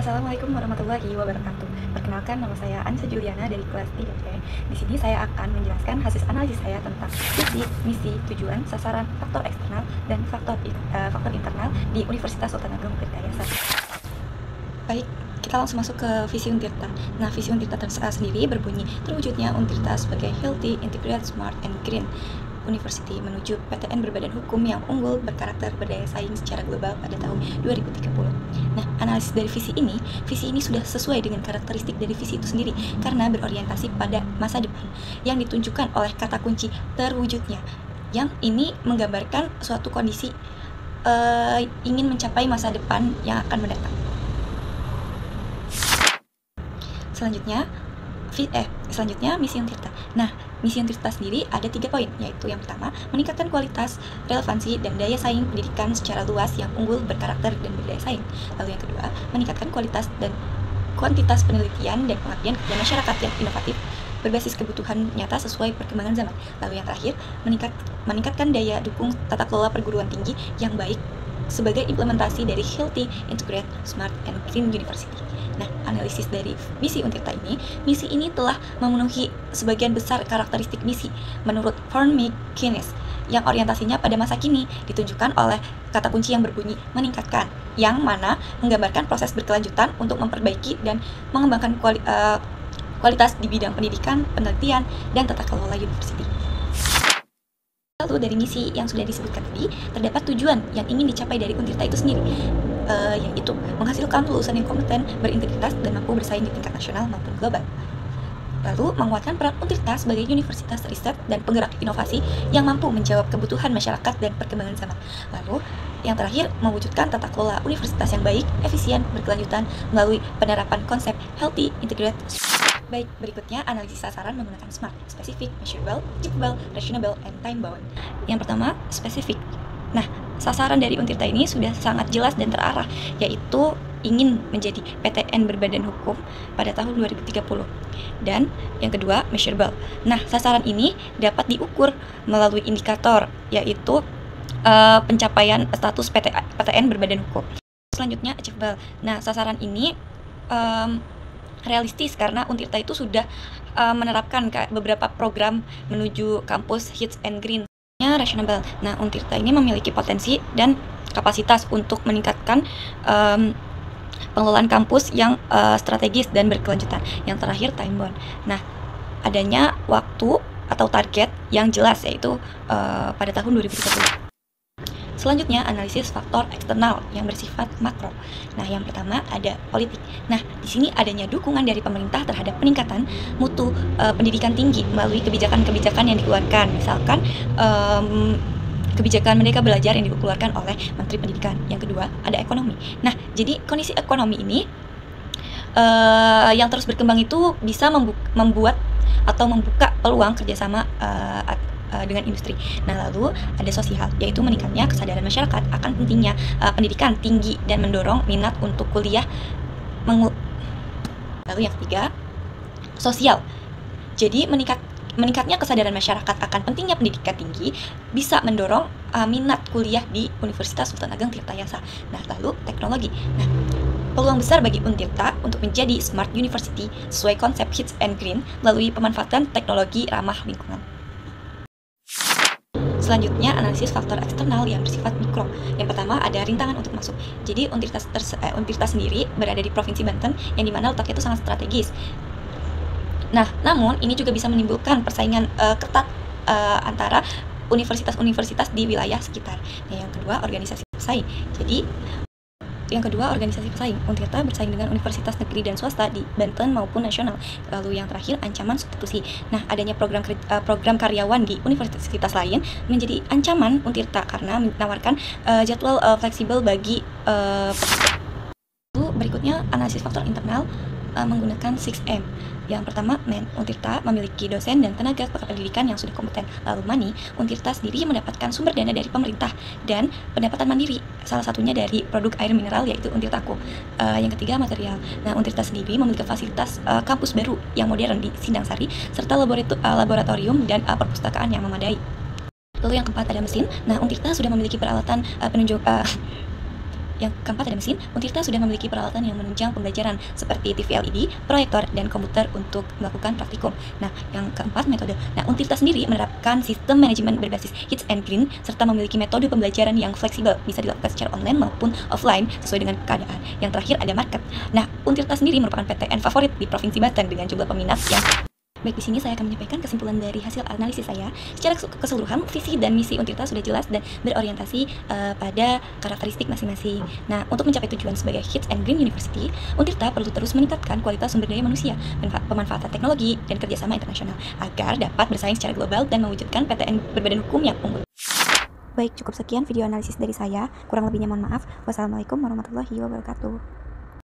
Assalamualaikum warahmatullahi wabarakatuh. Perkenalkan, nama saya Anissa Juliana dari kelas 3C. Di sini saya akan menjelaskan hasil analisis saya tentang visi, misi, tujuan, sasaran, faktor eksternal, dan faktor internal di Universitas Sultan Ageng Tirtayasa. Baik, kita langsung masuk ke visi Untirta. Nah, visi Untirta sendiri berbunyi terwujudnya Untirta sebagai healthy, integrated, smart, and green University menuju PTN berbadan hukum yang unggul, berkarakter, berdaya saing secara global pada tahun 2030. Nah, analisis dari visi ini sudah sesuai dengan karakteristik dari visi itu sendiri karena berorientasi pada masa depan yang ditunjukkan oleh kata kunci terwujudnya, yang ini menggambarkan suatu kondisi ingin mencapai masa depan yang akan mendatang. Selanjutnya misi Untirta. Nah, misi Untirta sendiri ada 3 poin, yaitu yang pertama, meningkatkan kualitas, relevansi, dan daya saing pendidikan secara luas yang unggul, berkarakter, dan berdaya saing. Lalu yang kedua, meningkatkan kualitas dan kuantitas penelitian dan pengabdian kerja masyarakat yang inovatif berbasis kebutuhan nyata sesuai perkembangan zaman. Lalu yang terakhir, meningkatkan daya dukung tata kelola perguruan tinggi yang baik sebagai implementasi dari healthy, integrated, smart, and green university. Nah, analisis dari misi Untirta misi ini telah memenuhi sebagian besar karakteristik misi menurut Von McInnes, yang orientasinya pada masa kini ditunjukkan oleh kata kunci yang berbunyi meningkatkan, yang mana menggambarkan proses berkelanjutan untuk memperbaiki dan mengembangkan kualitas di bidang pendidikan, penelitian, dan tata kelola university. Lalu dari misi yang sudah disebutkan tadi, terdapat tujuan yang ingin dicapai dari Untirta itu sendiri, yaitu menghasilkan lulusan yang kompeten, berintegritas, dan mampu bersaing di tingkat nasional maupun global. Lalu menguatkan peran Untirta sebagai universitas riset dan penggerak inovasi yang mampu menjawab kebutuhan masyarakat dan perkembangan zaman. Lalu yang terakhir, mewujudkan tata kelola universitas yang baik, efisien, berkelanjutan melalui penerapan konsep healthy, integrated. Baik, berikutnya analisis sasaran menggunakan SMART, specific, measurable, achievable, reasonable, and time-bound. Yang pertama, spesifik. Nah, sasaran dari Untirta ini sudah sangat jelas dan terarah, yaitu ingin menjadi PTN berbadan hukum pada tahun 2030. Dan yang kedua, measurable. Nah, sasaran ini dapat diukur melalui indikator, yaitu pencapaian status PTN berbadan hukum. Selanjutnya, achievable. Nah, sasaran ini realistis karena Untirta itu sudah menerapkan beberapa program menuju kampus hits and green. Rasional. Nah, Untirta ini memiliki potensi dan kapasitas untuk meningkatkan pengelolaan kampus yang strategis dan berkelanjutan. Yang terakhir, time bound. Nah, adanya waktu atau target yang jelas, yaitu pada tahun 2030. Selanjutnya, analisis faktor eksternal yang bersifat makro. Nah, yang pertama ada politik. Nah, di sini adanya dukungan dari pemerintah terhadap peningkatan mutu pendidikan tinggi melalui kebijakan-kebijakan yang dikeluarkan. Misalkan kebijakan Merdeka Belajar yang dikeluarkan oleh Menteri Pendidikan. Yang kedua, ada ekonomi. Nah, jadi kondisi ekonomi ini yang terus berkembang itu bisa membuat atau membuka peluang kerjasama dengan industri. Nah, lalu ada sosial, yaitu meningkatnya kesadaran masyarakat akan pentingnya pendidikan tinggi dan mendorong minat untuk kuliah. Lalu yang ketiga, sosial. Jadi meningkatnya kesadaran masyarakat akan pentingnya pendidikan tinggi bisa mendorong minat kuliah di Universitas Sultan Ageng Tirtayasa. Nah, lalu teknologi. Nah, peluang besar bagi Untirta untuk menjadi smart university sesuai konsep hits and green melalui pemanfaatan teknologi ramah lingkungan. Selanjutnya, analisis faktor eksternal yang bersifat mikro. Yang pertama, ada rintangan untuk masuk. Jadi, Untirta sendiri berada di Provinsi Banten, yang dimana letaknya itu sangat strategis. Nah, namun ini juga bisa menimbulkan persaingan ketat antara universitas-universitas di wilayah sekitar. Nah, yang kedua, organisasi pesaing. Untirta bersaing dengan universitas negeri dan swasta di Banten maupun nasional. Lalu yang terakhir, ancaman substitusi. Nah, adanya program karyawan di universitas lain menjadi ancaman Untirta karena menawarkan jadwal fleksibel bagi pekerja. Lalu berikutnya, analisis faktor internal menggunakan 6M. Yang pertama, Untirta memiliki dosen dan tenaga pendidikan yang sudah kompeten. Lalu money, Untirta sendiri mendapatkan sumber dana dari pemerintah dan pendapatan mandiri, salah satunya dari produk air mineral, yaitu Untirtaku. Yang ketiga, material. Nah, Untirta sendiri memiliki fasilitas kampus baru yang modern di Sindang Sari, serta laboratorium dan perpustakaan yang memadai. Lalu yang keempat, ada mesin. Nah, Untirta sudah memiliki peralatan Yang keempat ada mesin. Untirta sudah memiliki peralatan yang menunjang pembelajaran seperti TV LED, proyektor, dan komputer untuk melakukan praktikum. Nah, yang keempat metode. Nah, Untirta sendiri menerapkan sistem manajemen berbasis hits and green serta memiliki metode pembelajaran yang fleksibel, bisa dilakukan secara online maupun offline sesuai dengan keadaan. Yang terakhir ada market. Nah, Untirta sendiri merupakan PTN favorit di Provinsi Banten dengan jumlah peminat yang baik. Di sini saya akan menyampaikan kesimpulan dari hasil analisis saya. Secara keseluruhan, visi dan misi Untirta sudah jelas dan berorientasi pada karakteristik masing-masing. Nah, untuk mencapai tujuan sebagai Hits and Green University, Untirta perlu terus meningkatkan kualitas sumber daya manusia, pemanfaatan teknologi, dan kerjasama internasional agar dapat bersaing secara global dan mewujudkan PTN berbadan hukum yang unggul. Baik, cukup sekian video analisis dari saya. Kurang lebihnya mohon maaf. Wassalamualaikum warahmatullahi wabarakatuh.